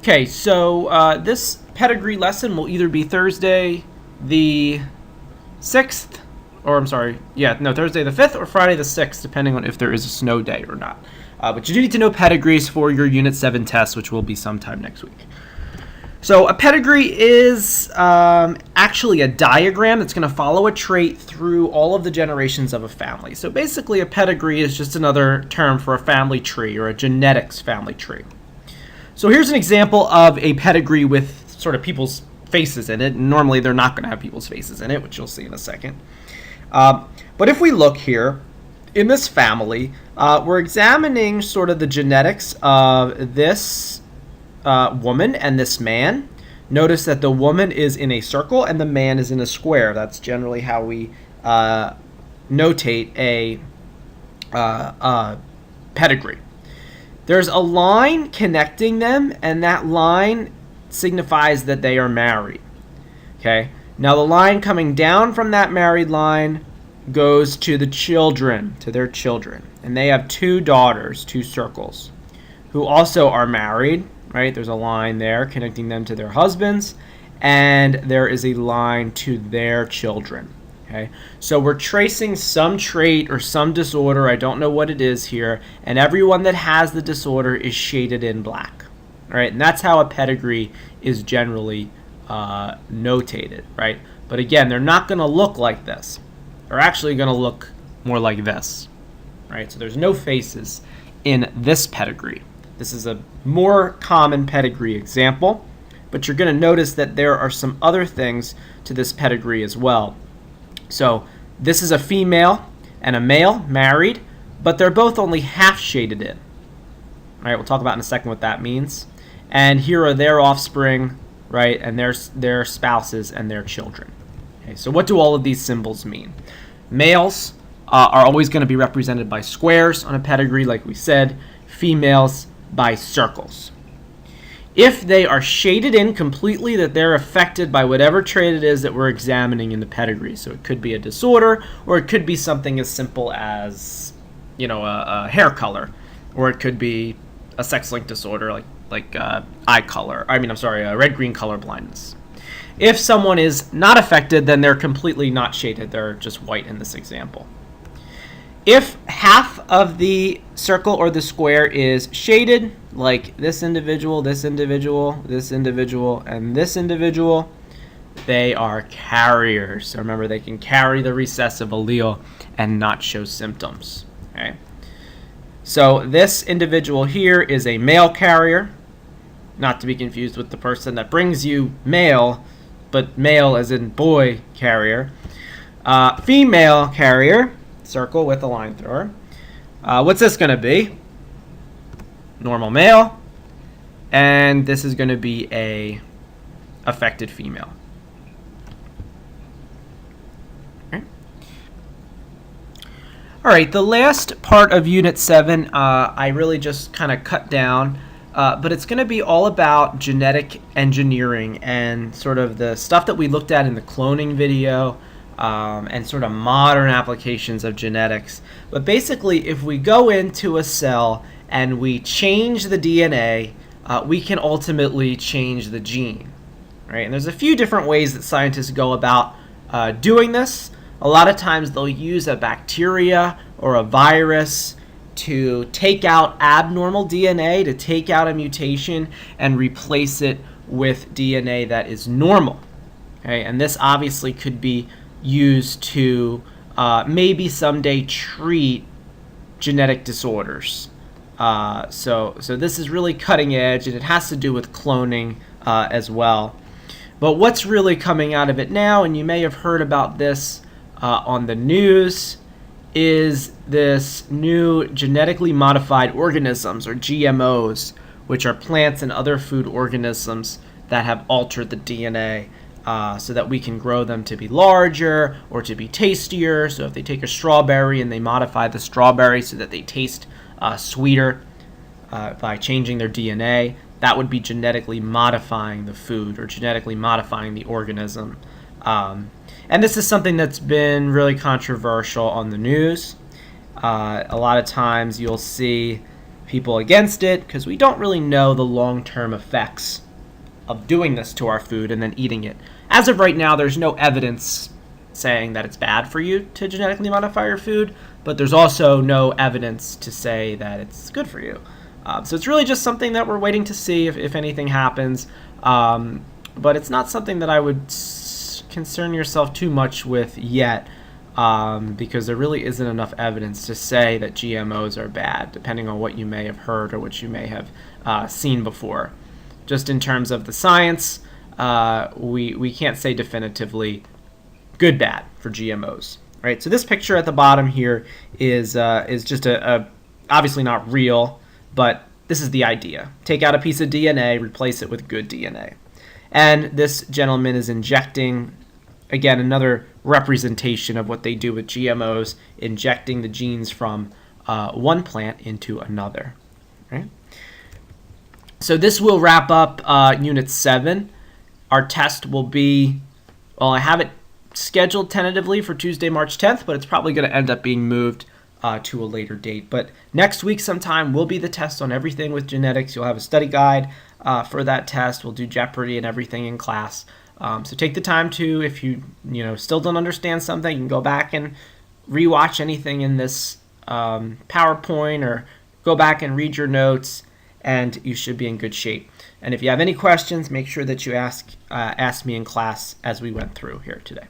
Okay, so this pedigree lesson will either be Thursday the 6th, or I'm sorry, Thursday the 5th or Friday the 6th, depending on if there is a snow day or not. But you do need to know pedigrees for your Unit 7 test, which will be sometime next week. So a pedigree is actually a diagram that's going to follow a trait through all of the generations of a family. So basically a pedigree is just another term for a family tree or a genetics family tree. So here's an example of a pedigree with sort of people's faces in it. Normally they're not going to have people's faces in it, which you'll see in a second. But if we look here, in this family, we're examining sort of the genetics of this woman and this man. Notice that the woman is in a circle and the man is in a square. That's generally how we notate a pedigree. There's a line connecting them, and that line signifies that they are married. Okay. Now the line coming down from that married line goes to the children, to their children. And they have two daughters, two circles, who also are married, right? There's a line there connecting them to their husbands, and there is a line to their children. Okay, so we're tracing some trait or some disorder, I don't know what it is here, and everyone that has the disorder is shaded in black. All right, and that's how a pedigree is generally notated, right? But again, they're not going to look like this. They're actually going to look more like this, right? So there's no faces in this pedigree. This is a more common pedigree example, but you're going to notice that there are some other things to this pedigree as well. So this is a female and a male married, but they're both only half shaded in. All right, we'll talk about in a second what that means. And here are their offspring, right, and their spouses and their children. Okay, so what do all of these symbols mean? Males are always going to be represented by squares on a pedigree, like we said. Females by circles. If they are shaded in completely, that they're affected by whatever trait it is that we're examining in the pedigree. So it could be a disorder, or it could be something as simple as, a hair color, or it could be a sex-linked disorder like red-green color blindness. If someone is not affected, then they're completely not shaded. They're just white in this example. If half of the circle or the square is shaded, like this individual, this individual, this individual, and this individual, they are carriers. So remember, they can carry the recessive allele and not show symptoms. Okay. So this individual here is a male carrier, not to be confused with the person that brings you mail, but male as in boy carrier. Female carrier, circle with a line through her. What's this going to be? Normal male, and this is going to be a affected female. Okay. All right, the last part of Unit 7, I really just kind of cut down, but it's going to be all about genetic engineering and sort of the stuff that we looked at in the cloning video, and sort of modern applications of genetics. But basically, if we go into a cell and we change the DNA, we can ultimately change the gene, right? And there's a few different ways that scientists go about doing this. A lot of times they'll use a bacteria or a virus to take out abnormal DNA, to take out a mutation and replace it with DNA that is normal. Okay? And this obviously could be used to maybe someday treat genetic disorders. So this is really cutting edge, and it has to do with cloning as well. But what's really coming out of it now, and you may have heard about this on the news, is this new genetically modified organisms, or GMOs, which are plants and other food organisms that have altered the DNA so that we can grow them to be larger or to be tastier. So if they take a strawberry and they modify the strawberry so that they taste sweeter by changing their DNA, that would be genetically modifying the food or genetically modifying the organism. And this is something that's been really controversial on the news. A lot of times you'll see people against it because we don't really know the long-term effects of doing this to our food and then eating it. As of right now, there's no evidence saying that it's bad for you to genetically modify your food, but there's also no evidence to say that it's good for you. So it's really just something that we're waiting to see if anything happens. But it's not something that I would concern yourself too much with yet, because there really isn't enough evidence to say that GMOs are bad, depending on what you may have heard or what you may have seen before. Just in terms of the science, we can't say definitively good, bad for GMOs. Right? So this picture at the bottom here is just a obviously not real, but this is the idea. Take out a piece of DNA, replace it with good DNA. And this gentleman is injecting, again, another representation of what they do with GMOs, injecting the genes from one plant into another. Right? So this will wrap up Unit 7. Our test will be, well, I have it scheduled tentatively for Tuesday, March 10th, but it's probably going to end up being moved to a later date. But next week sometime will be the test on everything with genetics. You'll have a study guide for that test. We'll do Jeopardy and everything in class. So take the time to, if you still don't understand something, you can go back and rewatch anything in this PowerPoint or go back and read your notes, and you should be in good shape. And if you have any questions, make sure that you ask me in class as we went through here today.